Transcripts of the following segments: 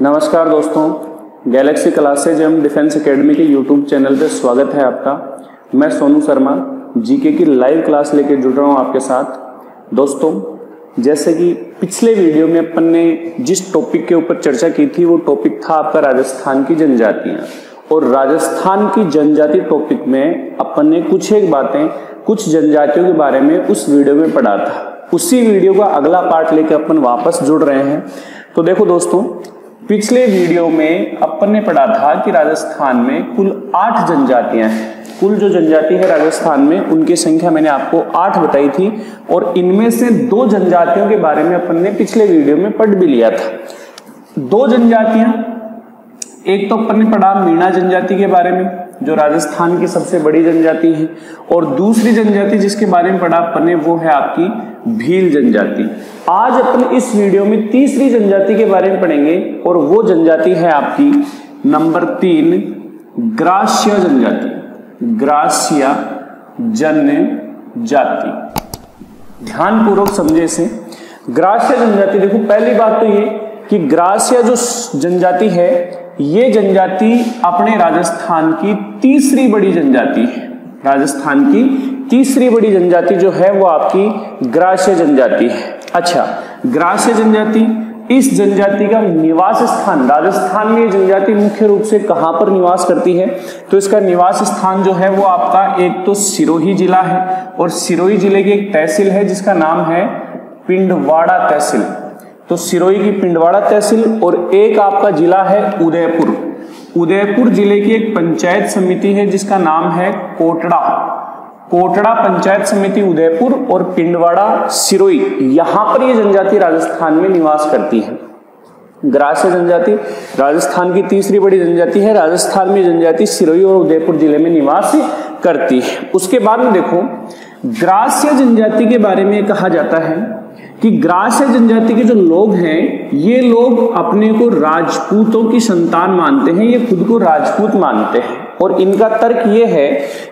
नमस्कार दोस्तों, Galaxy classes एवं डिफेंस एकेडमी के यूट्यूब चैनल पे स्वागत है आपका। मैं सोनू शर्मा जीके की लाइव क्लास लेके जुड़ रहा हूँ आपके साथ। दोस्तों, जैसे कि पिछले वीडियो में अपन ने जिस टॉपिक के ऊपर चर्चा की थी वो टॉपिक था आपका राजस्थान की जनजातियाँ। और राजस्थान की जनजाति टॉपिक में अपन ने कुछ एक बातें कुछ जनजातियों के बारे में उस वीडियो में पढ़ा था। उसी वीडियो का अगला पार्ट लेकर अपन वापस जुड़ रहे हैं। तो देखो दोस्तों, पिछले वीडियो में अपन ने पढ़ा था कि राजस्थान में कुल 8 जनजातियां हैं। कुल जो जनजाति है राजस्थान में उनकी संख्या मैंने आपको 8 बताई थी और इनमें से 2 जनजातियों के बारे में अपन ने पिछले वीडियो में पढ़ भी लिया था। 2 जनजातियां, एक तो अपन ने पढ़ा मीणा जनजाति के बारे में जो राजस्थान की सबसे बड़ी जनजाति है, और दूसरी जनजाति जिसके बारे में पढ़ा अपन ने वो है आपकी भील जनजाति। आज अपन इस वीडियो में तीसरी जनजाति के बारे में पढ़ेंगे और वो जनजाति है आपकी नंबर 3 ग्रास्य जनजाति। ग्रास्य जनजाति, ध्यानपूर्वक समझे इसे। ग्रास्य जनजाति, देखो पहली बात तो ये कि ग्रास्य जो जनजाति है ये जनजाति अपने राजस्थान की तीसरी बड़ी जनजाति है। राजस्थान की तीसरी बड़ी जनजाति जो है वो आपकी ग्रास्य जनजाति है। अच्छा, ग्रास्य जनजाति, इस जनजाति का निवास स्थान, राजस्थान में जनजाति मुख्य रूप से कहां पर निवास करती है तो इसका निवास स्थान जो है वो आपका एक तो सिरोही जिला है और सिरोही जिले की एक तहसील है जिसका नाम है पिंडवाड़ा तहसील। तो सिरोही की पिंडवाड़ा तहसील और एक आपका जिला है उदयपुर। उदयपुर जिले की एक पंचायत समिति है जिसका नाम है कोटड़ा। कोटड़ा पंचायत समिति उदयपुर और पिंडवाड़ा सिरोही, यहां पर ये जनजाति राजस्थान में निवास करती है। ग्रास्य जनजाति राजस्थान की तीसरी बड़ी जनजाति है। राजस्थान में जनजाति सिरोही और उदयपुर जिले में निवास करती है। उसके बाद में देखो, ग्रास्य जनजाति के बारे में कहा जाता है कि ग्रास्य जनजाति के जो लोग हैं ये लोग अपने को राजपूतों की संतान मानते हैं, ये खुद को राजपूत मानते हैं। और इनका तर्क ये है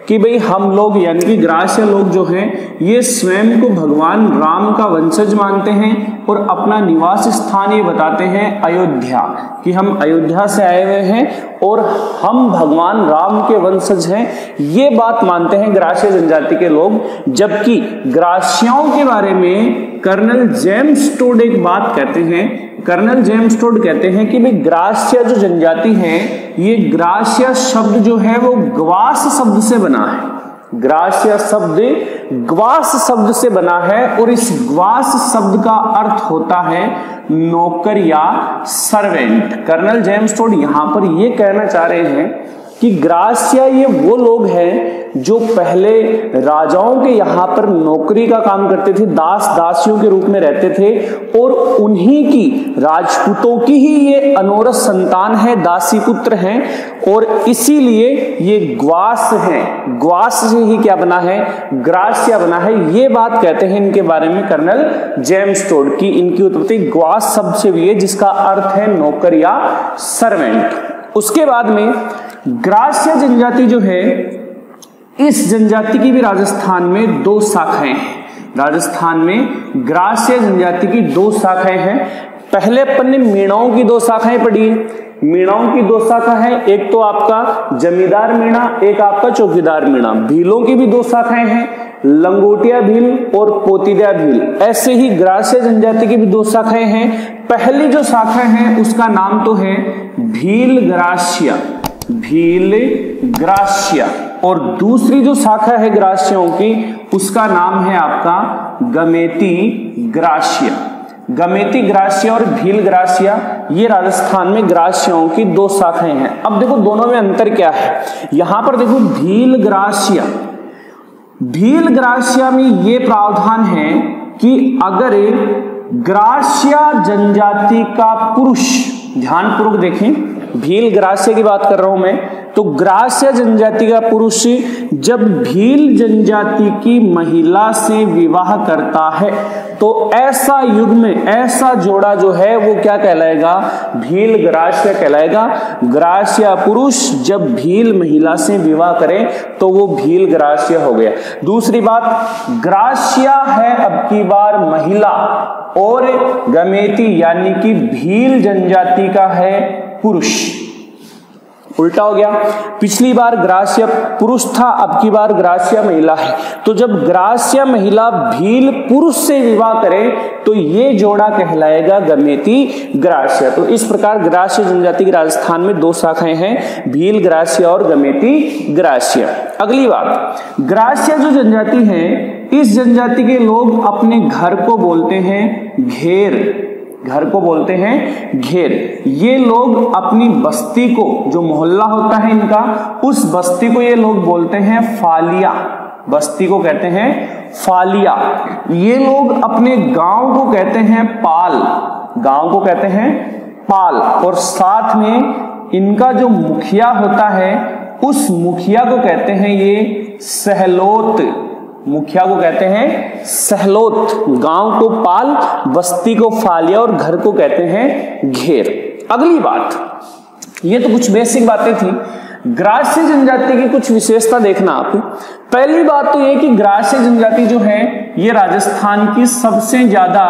कि भाई हम लोग यानी कि ग्रास्य लोग जो हैं ये स्वयं को भगवान राम का वंशज मानते हैं और अपना निवास स्थान ये बताते हैं अयोध्या, कि हम अयोध्या से आए हुए हैं और हम भगवान राम के वंशज हैं, ये बात मानते हैं ग्रास्य जनजाति के लोग। जबकि ग्रास्यों के बारे में कर्नल जेम्स टोड एक बात कहते हैं। कर्नल जेम्स टोड कहते हैं कि भाई ग्रास्य जो जनजाति है ये ग्रास्य शब्द जो है वो ग्वास शब्द से बना है। ग्रास्य शब्द ग्वास शब्द से बना है और इस ग्वास शब्द का अर्थ होता है नौकर या सर्वेंट। कर्नल जेम्स टोड यहां पर ये कहना चाह रहे हैं कि ग्रास्य ये वो लोग हैं जो पहले राजाओं के यहाँ पर नौकरी का काम करते थे, दास दासियों के रूप में रहते थे और उन्हीं की राजपूतों की ही ये अनोरस संतान है, दासी पुत्र हैं और इसीलिए ये ग्वास हैं। ग्वास से ही क्या बना है, ग्रास्य बना है। ये बात कहते हैं इनके बारे में कर्नल जेम्स टोड की इनकी उत्पत्ति ग्वास शब्द से हुई है जिसका अर्थ है नौकर या सर्वेंट। उसके बाद में ग्रास्य जनजाति जो है, इस जनजाति की भी राजस्थान में 2 शाखाएं हैं। राजस्थान में ग्रास्य जनजाति की 2 शाखाएं हैं। पहले अपन ने मीणाओं की 2 शाखाएं पढ़ी। मीणाओं की 2 शाखा है, एक तो आपका जमींदार मीणा, एक आपका चौकीदार मीणा। भीलों की भी 2 शाखाएं हैं, लंगोटिया भील और पोतीदिया भील। ऐसे ही ग्रास्य जनजाति की भी 2 शाखाएं हैं। पहली जो शाखा है उसका नाम तो है भील ग्रास्य, भील ग्रास्य, और दूसरी जो शाखा है ग्रास्यों की उसका नाम है आपका गमेती ग्रास्य। गमेती ग्रास्य और भील ग्रास्य, ये राजस्थान में ग्रास्यों की 2 शाखाएं हैं। अब देखो दोनों में अंतर क्या है। यहां पर देखो भील ग्रास्य, भील ग्रास्य में ये प्रावधान है कि अगर ग्रास्य जनजाति का पुरुष, ध्यानपूर्वक देखें, भील ग्रास्य की बात कर रहा हूं मैं, तो ग्रास्य जनजाति का पुरुष जब भील जनजाति की महिला से विवाह करता है तो ऐसा युग्म, ऐसा जोड़ा जो है वो क्या कहलाएगा, भील ग्रास्य कहलाएगा। ग्रास्य पुरुष जब भील महिला से विवाह करे तो वो भील ग्रास्य हो गया। दूसरी बात, ग्रास्य है अब की बार महिला, और गमेती यानी कि भील जनजाति का है पुरुष। उल्टा हो गया, पिछली बार ग्रास्य पुरुष था, अब की बार ग्रास्य महिला है। तो जब ग्रास्य महिला भील पुरुष से विवाह करे तो ये जोड़ा कहलाएगा गमेती ग्रास्य। तो इस प्रकार ग्रास्य जनजाति की राजस्थान में दो शाखाएं हैं, भील ग्रास्य और गमेती ग्रास्य। अगली बात, ग्रास्य जो जनजाति है, इस जनजाति के लोग अपने घर को बोलते हैं घेर। घर को बोलते हैं घेर। ये लोग अपनी बस्ती को, जो मोहल्ला होता है इनका, उस बस्ती को ये लोग बोलते हैं फालिया। बस्ती को कहते हैं फालिया। ये लोग अपने गांव को कहते हैं पाल। गांव को कहते हैं पाल। और साथ में इनका जो मुखिया होता है, उस मुखिया को कहते हैं ये सहलोत। मुखिया को कहते हैं सहलोत। गांव को पाल, बस्ती को फालिया और घर को कहते हैं घेर। अगली बात, ये तो कुछ बेसिक बातें थी। ग्रास्य जनजाति की कुछ विशेषता देखना आप। पहली बात तो ये कि ग्रास्य जनजाति जो है ये राजस्थान की सबसे ज्यादा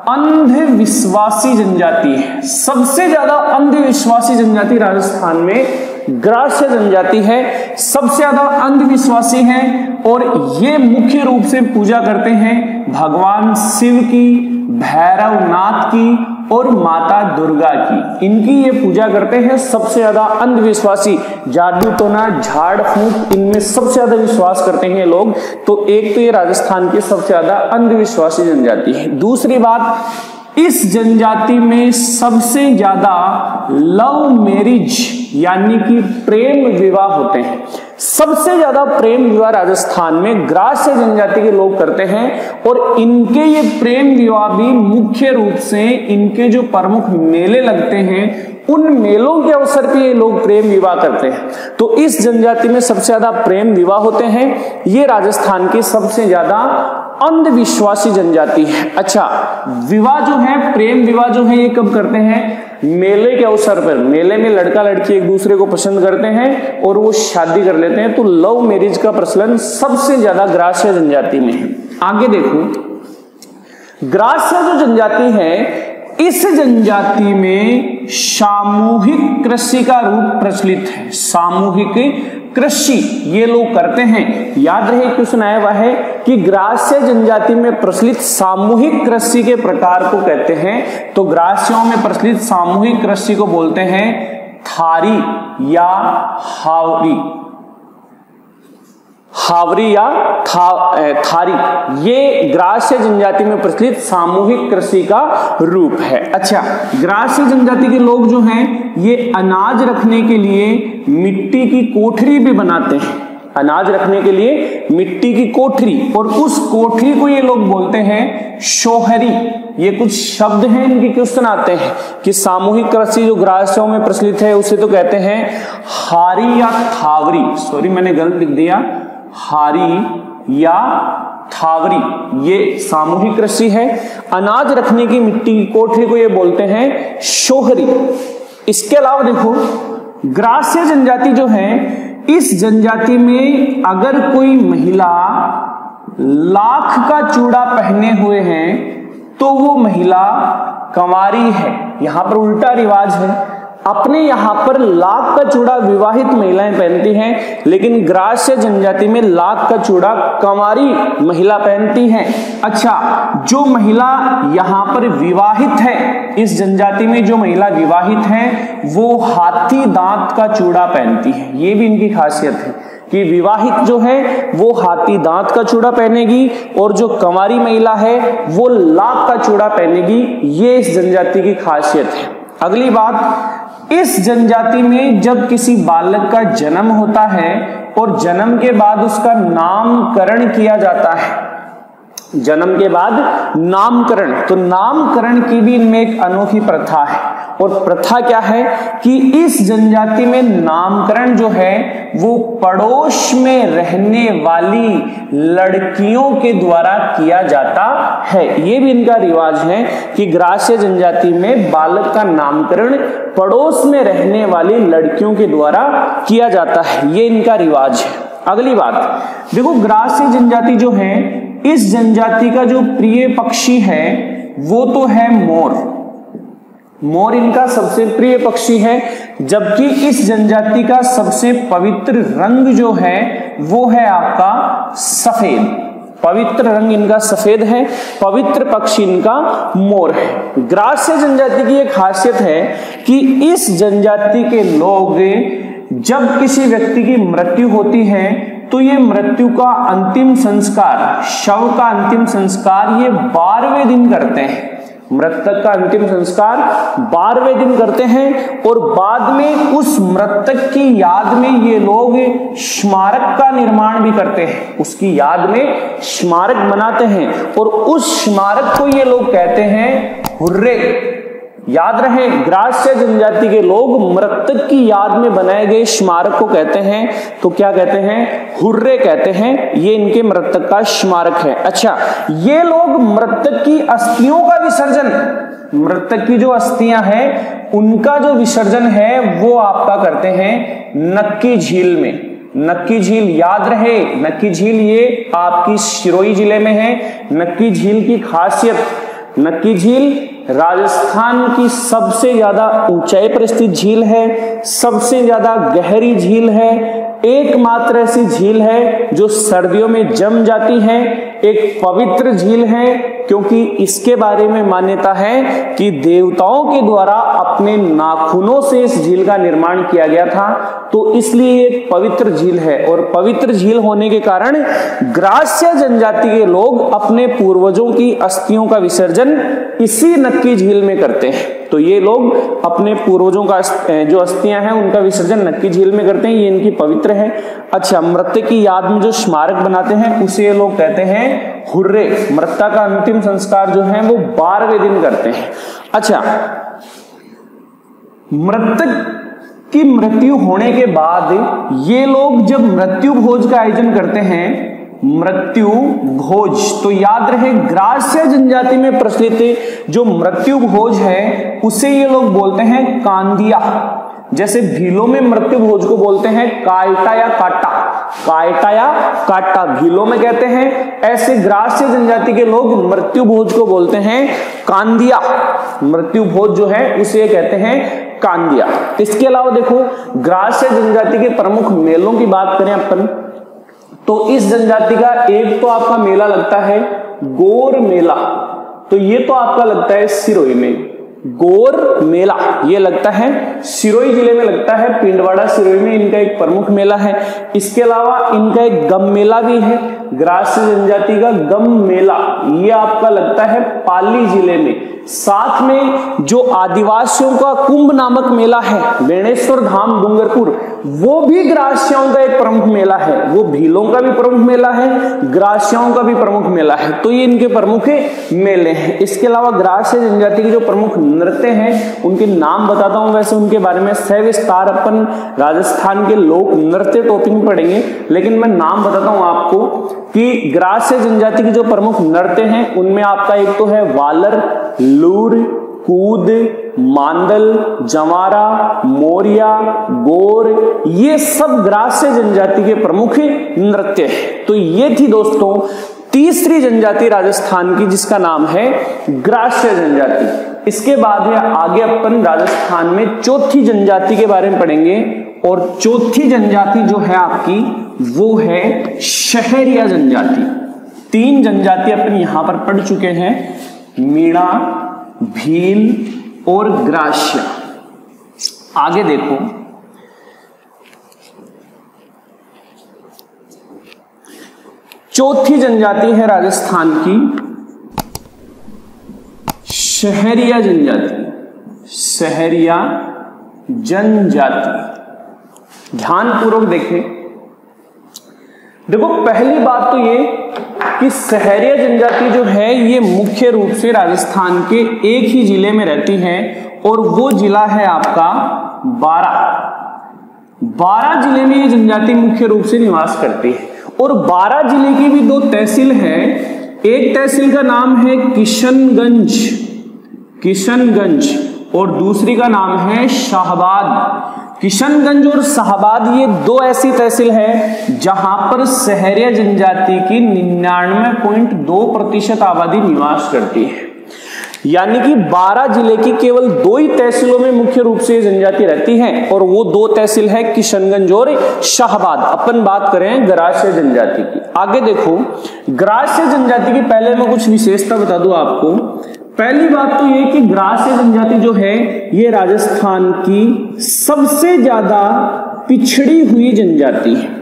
अंधविश्वासी जनजाति है। सबसे ज्यादा अंधविश्वासी जनजाति राजस्थान में ग्रास्य जनजाति है। सबसे ज्यादा अंधविश्वासी है और ये मुख्य रूप से पूजा करते हैं भगवान शिव की, भैरवनाथ की और माता दुर्गा की। इनकी ये पूजा करते हैं। सबसे ज्यादा अंधविश्वासी, जादू टोना, झाड़ फूंक, इनमें सबसे ज्यादा विश्वास करते हैं लोग। तो एक तो ये राजस्थान की सबसे ज्यादा अंधविश्वासी जनजाति है। दूसरी बात, इस जनजाति में सबसे ज्यादा लव मैरिज यानी कि प्रेम विवाह होते हैं। सबसे ज्यादा प्रेम विवाह राजस्थान में ग्रास्य जनजाति के लोग करते हैं और इनके ये प्रेम विवाह भी मुख्य रूप से इनके जो प्रमुख मेले लगते हैं, उन मेलों के अवसर पे ये लोग प्रेम विवाह करते हैं। तो इस जनजाति में सबसे ज्यादा प्रेम विवाह होते हैं। ये राजस्थान की सबसे ज्यादा अंधविश्वासी जनजाति है। अच्छा, विवाह जो है, प्रेम विवाह जो है, ये कब करते हैं? मेले के अवसर पर। मेले में लड़का लड़की एक दूसरे को पसंद करते हैं और वो शादी कर लेते हैं। तो लव मैरिज का प्रचलन सबसे ज्यादा ग्रास्य जनजाति में है। आगे देखो, ग्रास्य जो जनजाति है, इस जनजाति में सामूहिक कृषि का रूप प्रचलित है। सामूहिक कृषि ये लोग करते हैं। याद रहे क्वेश्चन आया हुआ है कि ग्रास्य जनजाति में प्रचलित सामूहिक कृषि के प्रकार को कहते हैं। तो ग्रास्यों में प्रचलित सामूहिक कृषि को बोलते हैं थारी या हावरी। हावरी या थारी, ये ग्रास्य जनजाति में प्रचलित सामूहिक कृषि का रूप है। अच्छा, ग्रास्य जनजाति के लोग जो हैं ये अनाज रखने के लिए मिट्टी की कोठरी भी बनाते हैं। अनाज रखने के लिए मिट्टी की कोठरी, और उस कोठरी को ये लोग बोलते हैं शोहरी। ये कुछ शब्द हैं, इनके क्वेश्चन आते हैं कि सामूहिक कृषि जो ग्रास्यों में प्रचलित है उसे तो कहते हैं हारी या थावरी। सॉरी, मैंने गलत लिख दिया, हारी या थावरी ये सामूहिक कृषि है। अनाज रखने की मिट्टी की कोठरी को ये बोलते हैं शोहरी। इसके अलावा देखो, ग्रास्य जनजाति जो है, इस जनजाति में अगर कोई महिला लाख का चूड़ा पहने हुए है तो वो महिला कंवारी है। यहां पर उल्टा रिवाज है। अपने यहां पर लाख का चूड़ा विवाहित महिलाएं पहनती हैं, लेकिन ग्रास्य जनजाति में लाख का चूड़ा कंवारी महिला पहनती हैं। अच्छा, जो महिला यहां पर विवाहित है, इस जनजाति में जो महिला विवाहित है वो हाथी दांत का चूड़ा पहनती है। ये भी इनकी खासियत है कि विवाहित जो है वो हाथी दांत का चूड़ा पहनेगी और जो कंवारी महिला है वो लाख का चूड़ा पहनेगी। ये इस जनजाति की खासियत है। अगली बात, इस जनजाति में जब किसी बालक का जन्म होता है और जन्म के बाद उसका नामकरण किया जाता है, जन्म के बाद नामकरण, तो नामकरण की भी इनमें एक अनोखी प्रथा है। और प्रथा क्या है कि इस जनजाति में नामकरण जो है वो पड़ोस में रहने वाली लड़कियों के द्वारा किया जाता है। ये भी इनका रिवाज है कि ग्रास्य जनजाति में बालक का नामकरण पड़ोस में रहने वाली लड़कियों के द्वारा किया जाता है। ये इनका रिवाज है। अगली बात देखो, ग्रास्य जनजाति जो है, इस जनजाति का जो प्रिय पक्षी है वो तो है मोर। मोर इनका सबसे प्रिय पक्षी है, जबकि इस जनजाति का सबसे पवित्र रंग जो है वो है आपका सफेद। पवित्र रंग इनका सफेद है, पवित्र पक्षी इनका मोर है। ग्रास्य जनजाति की एक खासियत है कि इस जनजाति के लोग जब किसी व्यक्ति की मृत्यु होती है तो ये मृत्यु का अंतिम संस्कार, शव का अंतिम संस्कार ये 12वें दिन करते हैं। मृतक का अंतिम संस्कार 12वें दिन करते हैं और बाद में उस मृतक की याद में ये लोग स्मारक का निर्माण भी करते हैं, उसकी याद में स्मारक बनाते हैं और उस स्मारक को ये लोग कहते हैं हुर्रे। याद रहे, ग्रास्य जनजाति के लोग मृतक की याद में बनाए गए स्मारक को कहते हैं तो क्या कहते हैं? हुर्रे कहते हैं। ये इनके मृतक का स्मारक है। अच्छा, ये लोग मृतक की अस्थियों का विसर्जन, मृतक की जो अस्थियां हैं उनका जो विसर्जन है वो आपका करते हैं नक्की झील में। नक्की झील याद रहे, नक्की झील ये आपकी सिरोही जिले में है। नक्की झील की खासियत, नक्की झील राजस्थान की सबसे ज्यादा ऊंचाई पर स्थित झील है, सबसे ज्यादा गहरी झील है, एकमात्र ऐसी झील है जो सर्दियों में जम जाती है, एक पवित्र झील है क्योंकि इसके बारे में मान्यता है कि देवताओं के द्वारा अपने नाखूनों से इस झील का निर्माण किया गया था, तो इसलिए एक पवित्र झील है। और पवित्र झील होने के कारण ग्रास्य जनजाति के लोग अपने पूर्वजों की अस्थियों का विसर्जन इसी नक्की झील में करते हैं। तो ये लोग अपने पूर्वजों का जो अस्थियां हैं उनका विसर्जन नक्की झील में करते हैं, ये इनकी पवित्र है। अच्छा, मृतक की याद में जो स्मारक बनाते हैं उसे ये लोग कहते हैं हुर्रे। मृतक का अंतिम संस्कार जो है वो 12वें दिन करते हैं। अच्छा, मृतक की मृत्यु होने के बाद ये लोग जब मृत्यु भोज का आयोजन करते हैं, मृत्यु भोज, तो याद रहे ग्रास्य जनजाति में प्रचलित जो मृत्यु भोज है उसे ये लोग बोलते हैं कांदिया। जैसे भीलों में मृत्यु भोज को बोलते हैं कायटा या काटा, कायटा या काटा भीलों में कहते हैं, ऐसे ग्रास्य जनजाति के लोग मृत्यु भोज को बोलते हैं कांदिया। मृत्यु भोज जो है उसे कहते हैं कांदिया। इसके अलावा देखो, ग्रास्य जनजाति के प्रमुख मेलों की बात करें अपन तो इस जनजाति का एक तो आपका मेला लगता है गोर मेला, तो ये तो आपका लगता है सिरोही में। गोर मेला ये लगता है सिरोही जिले में लगता है, पिंडवाड़ा सिरोही में इनका एक प्रमुख मेला है। इसके अलावा इनका एक गम मेला भी है, ग्रास्य जनजाति का गम मेला, ये आपका लगता है पाली जिले में। साथ में जो आदिवासियों का कुंभ नामक मेला है बेणेश्वर धाम डूंगरपुर, वो भी ग्रासियों का एक प्रमुख मेला है, वो भीलों का भी प्रमुख मेला है, ग्रासियों का भी प्रमुख मेला है। तो ये इनके प्रमुख मेले हैं। इसके अलावा ग्रास्य जनजाति के जो प्रमुख नृत्य हैं उनके नाम बताता हूं, वैसे उनके बारे में सविस्तार अपन राजस्थान के लोक नृत्य टॉपिक में पढ़ेंगे, लेकिन मैं नाम बताता हूं आपको कि ग्रास्य जनजाति के जो प्रमुख नृत्य हैं उनमें आपका एक तो है वालर, लूर, कूद, मांदल, जवारा, मोरिया, गोर, ये सब ग्रास्य जनजाति के प्रमुख नृत्य हैं। तो ये थी दोस्तों तीसरी जनजाति राजस्थान की जिसका नाम है ग्रास्य जनजाति। इसके बाद में आगे अपन राजस्थान में चौथी जनजाति के बारे में पढ़ेंगे और चौथी जनजाति जो है आपकी वो है शहरिया जनजाति। 3 जनजाति अपन यहां पर पढ़ चुके हैं, मीणा, भील और ग्रास्य। आगे देखो, चौथी जनजाति है राजस्थान की शहरिया जनजाति। शहरिया जनजाति, ध्यान पूर्वक देखें। देखो, पहली बात तो ये कि शहरिया जनजाति जो है ये मुख्य रूप से राजस्थान के एक ही जिले में रहती है और वो जिला है आपका बारां जिले में ये जनजाति मुख्य रूप से निवास करती है। और बारां जिले की भी 2 तहसील है, एक तहसील का नाम है किशनगंज और दूसरी का नाम है शाहबाद। किशनगंज और शाहबाद ये 2 ऐसी तहसील है जहां पर शहरिया जनजाति की 99.2% आबादी निवास करती है। यानी कि 12 जिले की केवल 2 ही तहसीलों में मुख्य रूप से जनजाति रहती है, और वो 2 तहसील है किशनगंज और शाहबाद। अपन बात करें ग्रास्य जनजाति की। आगे देखो, ग्रास्य जनजाति की पहले मैं कुछ विशेषता बता दूं आपको। पहली बात तो ये कि ग्रास्य जनजाति जो है ये राजस्थान की सबसे ज्यादा पिछड़ी हुई जनजाति है।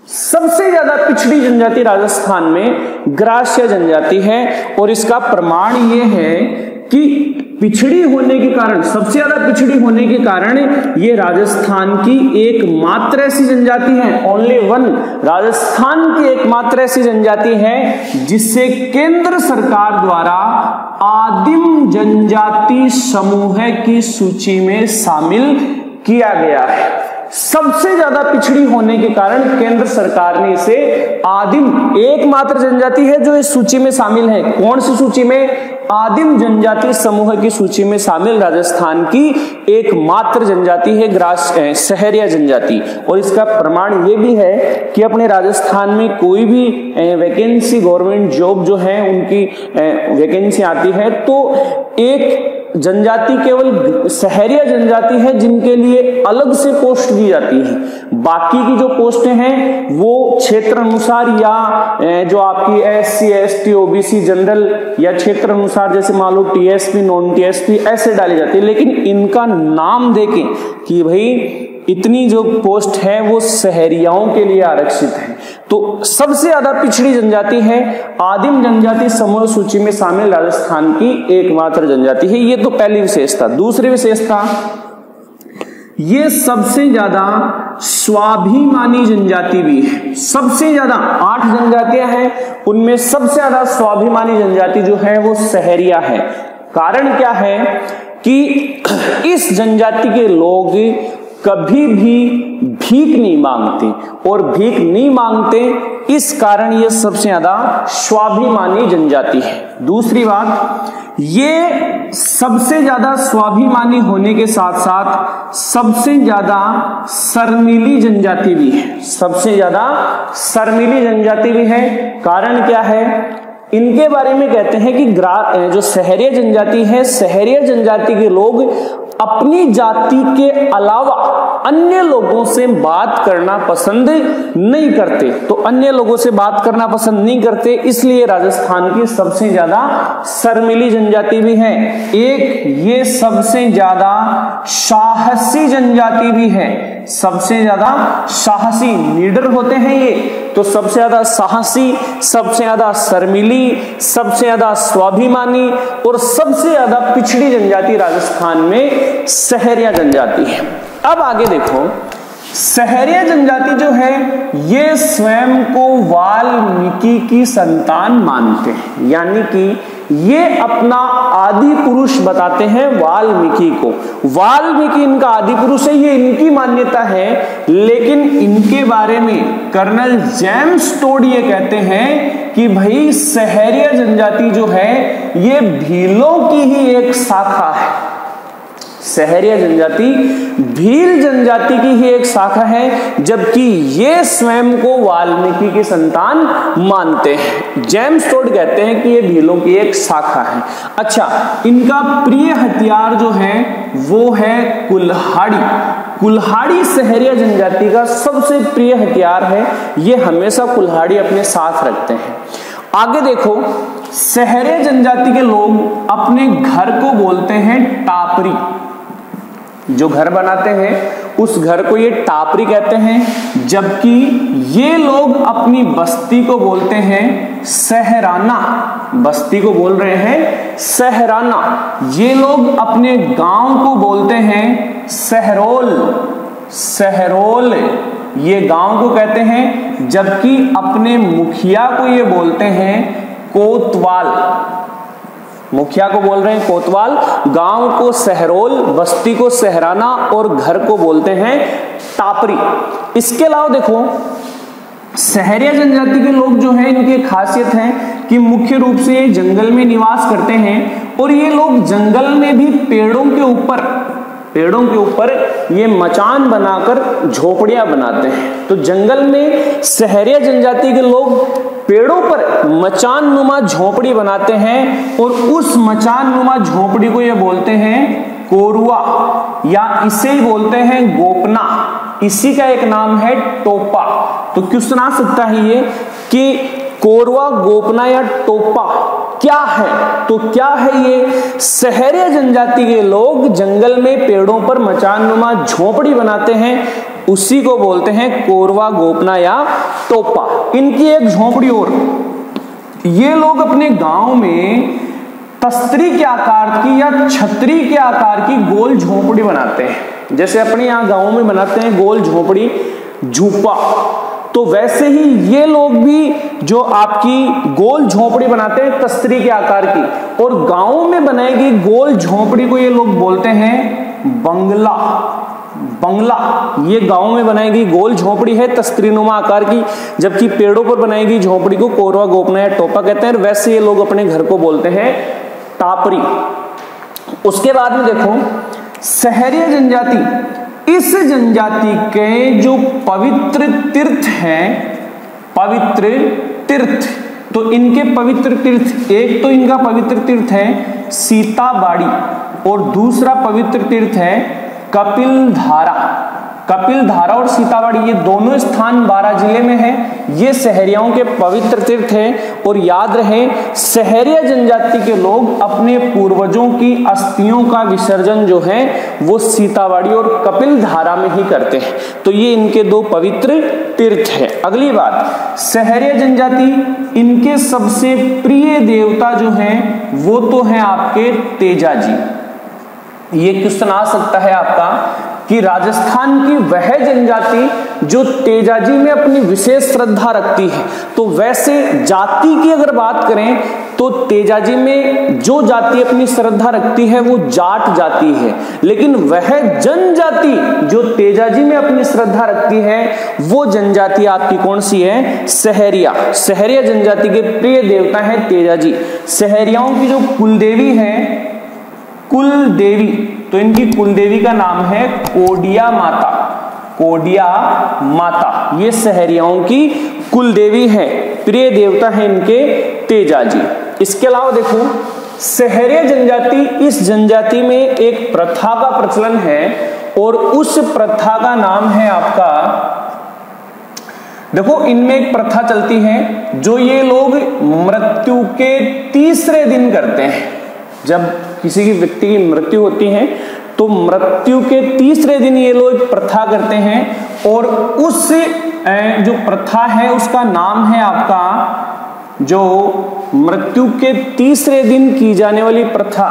सबसे ज्यादा पिछड़ी जनजाति राजस्थान में ग्रास्य जनजाति है, और इसका प्रमाण ये है कि पिछड़ी होने के कारण, सबसे ज्यादा पिछड़ी होने के कारण ये राजस्थान की एकमात्र ऐसी जनजाति है, ओनली वन, राजस्थान की एकमात्र ऐसी जनजाति है जिससे केंद्र सरकार द्वारा आदिम जनजाति समूह की सूची में शामिल किया गया है। सबसे ज्यादा पिछड़ी होने के कारण केंद्र सरकार ने इसे आदिम, एकमात्र जनजाति है जो इस सूची में शामिल है। कौन सी सूची में? आदिम जनजाति समूह की सूची में शामिल राजस्थान की एकमात्र जनजाति है सहरिया जनजाति। और इसका प्रमाण ये भी है कि अपने राजस्थान में कोई भी वैकेंसी, गवर्नमेंट जॉब जो है उनकी वैकेंसी आती है तो एक जनजाति, केवल सहरिया जनजाति है जिनके लिए अलग से पोस्ट दी जाती है। बाकी की जो पोस्टें हैं वो क्षेत्र अनुसार या जो आपकी SC ST OBC जनरल या क्षेत्र अनुसार, जैसे मान लो TSP नॉन TSP ऐसे डाली जाती है, लेकिन इनका नाम देके कि भाई इतनी जो पोस्ट है वो सहरियाओं के लिए आरक्षित है। तो सबसे ज्यादा पिछड़ी जनजाति है, आदिम जनजाति समूह सूची में शामिल राजस्थान की एकमात्र जनजाति है। ये तो पहली विशेषता। दूसरी विशेषता, ये सबसे ज्यादा स्वाभिमानी जनजाति भी है। सबसे ज्यादा 8 जनजातियां हैं, उनमें सबसे ज्यादा स्वाभिमानी जनजाति जो है वो सहरिया है। कारण क्या है कि इस जनजाति के लोग कभी भी भीख नहीं मांगते, और भीख नहीं मांगते इस कारण ये सबसे ज्यादा स्वाभिमानी जनजाति है। दूसरी बात, ये सबसे ज्यादा स्वाभिमानी होने के साथ साथ सबसे ज्यादा शर्मीली जनजाति भी है। सबसे ज्यादा शर्मीली जनजाति भी है। कारण क्या है? इनके बारे में कहते हैं कि जो सहरिया जनजाति है, सहरिया जनजाति के लोग अपनी जाति के अलावा अन्य लोगों से बात करना पसंद नहीं करते। तो अन्य लोगों से बात करना पसंद नहीं करते, इसलिए राजस्थान की सबसे ज्यादा शर्मीली जनजाति भी है। एक ये सबसे ज्यादा साहसी जनजाति भी है। सबसे ज्यादा साहसी लीडर होते हैं ये, तो सबसे ज्यादा साहसी, सबसे ज्यादा शर्मीली, सबसे ज्यादा स्वाभिमानी और सबसे ज्यादा पिछड़ी जनजाति राजस्थान में सहरिया जनजाति है। अब आगे देखो, सहरिया जनजाति जो है ये स्वयं को वाल्मीकि की संतान मानते हैं, यानी कि ये अपना आदि पुरुष बताते हैं वाल्मीकि को। वाल्मीकि इनका आदि पुरुष है, ये इनकी मान्यता है। लेकिन इनके बारे में कर्नल जेम्स टोड ये कहते हैं कि भाई सहरिया जनजाति जो है ये भीलों की ही एक शाखा है। सहरिया जनजाति भील जनजाति की ही एक शाखा है, जबकि ये स्वयं को वाल्मीकि की संतान मानते हैं। जेम्स टोड कहते हैं कि ये भीलों की एक शाखा है। अच्छा, इनका प्रिय हथियार जो है वो है कुल्हाड़ी। कुल्हाड़ी सहरिया जनजाति का सबसे प्रिय हथियार है, ये हमेशा कुल्हाड़ी अपने साथ रखते हैं। आगे देखो, सहरिया जनजाति के लोग अपने घर को बोलते हैं टापरी। जो घर बनाते हैं उस घर को ये टापरी कहते हैं, जबकि ये लोग अपनी बस्ती को बोलते हैं सहराना। बस्ती को बोल रहे हैं सहराना। ये लोग अपने गांव को बोलते हैं सहरोल। सहरोल ये गांव को कहते हैं, जबकि अपने मुखिया को ये बोलते हैं कोतवाल। मुखिया को बोल रहे हैं कोतवाल, गांव को सहरोल, बस्ती को सहराना और घर को बोलते हैं टापरी। इसके अलावा देखो, सहरिया जनजाति के लोग जो हैं इनकी खासियत है कि मुख्य रूप से जंगल में निवास करते हैं, और ये लोग जंगल में भी पेड़ों के ऊपर ये मचान बनाकर झोपड़ियां बनाते हैं। तो जंगल में सहरिया जनजाति के लोग पेड़ों पर मचान नुमा झोपड़ी बनाते हैं और उस मचान नुमा झोपड़ी को ये बोलते हैं कोरवा, या इसे ही बोलते हैं गोपना। इसी का एक नाम है टोपा। तो क्यों सुना सकता है ये कि कोरवा, गोपना या टोपा क्या है? तो क्या है ये? सहरिया जनजाति के लोग जंगल में पेड़ों पर मचान नुमा झोपड़ी बनाते हैं, उसी को बोलते हैं कोरवा, गोपना या टोपा। इनकी एक झोपड़ी और, ये लोग अपने गांव में तस्तरी के आकार की या छतरी के आकार की गोल झोपड़ी बनाते हैं। जैसे अपने यहाँ गांवों में बनाते हैं गोल झोपड़ी, झूपा, तो वैसे ही ये लोग भी जो आपकी गोल झोपड़ी बनाते हैं तस्तरी के आकार की, और गांवों में बनाएगी गोल झोपड़ी को ये लोग बोलते हैं बंगला। बंगला, ये गांव में बनाएगी गोल झोपड़ी है तस्तरीनुमा आकार की, जबकि पेड़ों पर बनाएगी झोपड़ी को कोरवा, गोपना या टोपा कहते हैं। वैसे ये लोग अपने घर को बोलते हैं टापरी। उसके बाद में देखो सहरिया जनजाति, इस जनजाति के जो पवित्र तीर्थ हैं, पवित्र तीर्थ, तो इनके पवित्र तीर्थ, एक तो इनका पवित्र तीर्थ है सीताबाड़ी और दूसरा पवित्र तीर्थ है कपिल धारा। कपिल धारा और सीताबाड़ी ये दोनों स्थान बारां जिले में है। ये सहरियाओं के पवित्र तीर्थ है। और याद रहे सहरिया जनजाति के लोग अपने पूर्वजों की अस्थियों का विसर्जन जो है वो सीताबाड़ी और कपिल धारा में ही करते हैं। तो ये इनके दो पवित्र तीर्थ है। अगली बात, सहरिया जनजाति, इनके सबसे प्रिय देवता जो हैं वो तो है आपके तेजा जी। ये क्वेश्चन आ सकता है आपका कि राजस्थान की वह जनजाति जो तेजाजी में अपनी विशेष श्रद्धा रखती है। तो वैसे जाति की अगर बात करें तो तेजाजी में जो जाति अपनी श्रद्धा रखती है वो जाट जाति है, लेकिन वह जनजाति जो तेजाजी में अपनी श्रद्धा रखती है वो जनजाति आपकी कौन सी है? सहरिया। सहरिया जनजाति के प्रिय देवता है तेजाजी। सहरियाओं की जो कुलदेवी है कुलदेवी, तो इनकी कुलदेवी का नाम है कोडिया माता। कोडिया माता ये सहरियाओं की कुलदेवी है, प्रिय देवता है इनके तेजाजी। इसके अलावा देखो सहरिया जनजाति, इस जनजाति में एक प्रथा का प्रचलन है और उस प्रथा का नाम है आपका, देखो इनमें एक प्रथा चलती है जो ये लोग मृत्यु के तीसरे दिन करते हैं। जब किसी की व्यक्ति की मृत्यु होती है तो मृत्यु के तीसरे दिन ये लोग प्रथा करते हैं, और उस जो प्रथा है उसका नाम है आपका, जो मृत्यु के तीसरे दिन की जाने वाली प्रथा।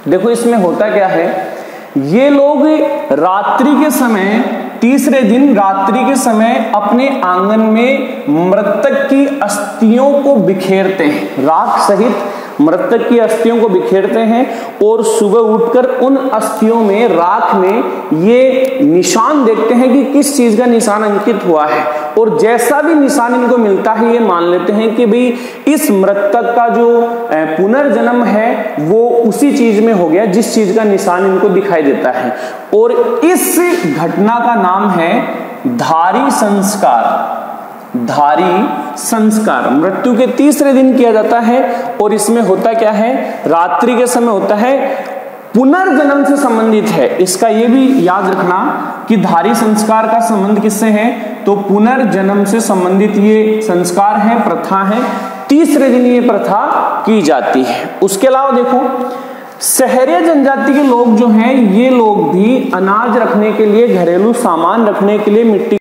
देखो इसमें होता क्या है, ये लोग रात्रि के समय, तीसरे दिन रात्रि के समय अपने आंगन में मृतक की अस्थियों को बिखेरते हैं, राख सहित मृतक की अस्थियों को बिखेरते हैं, और सुबह उठकर उन अस्थियों में, राख में ये निशान देखते हैं कि किस चीज का निशान अंकित हुआ है, और जैसा भी निशान इनको मिलता है ये मान लेते हैं कि भाई इस मृतक का जो पुनर्जन्म है वो उसी चीज में हो गया जिस चीज का निशान इनको दिखाई देता है। और इस घटना का नाम है धारी संस्कार। धारी संस्कार मृत्यु के तीसरे दिन किया जाता है, और इसमें होता क्या है, रात्रि के समय होता है, पुनर्जन्म से संबंधित है। इसका ये भी याद रखना कि धारी संस्कार का संबंध किससे है, तो पुनर्जन्म से संबंधित ये संस्कार है, प्रथा है। तीसरे दिन ये प्रथा की जाती है। उसके अलावा देखो सहरिया जनजाति के लोग जो हैं ये लोग भी अनाज रखने के लिए, घरेलू सामान रखने के लिए मिट्टी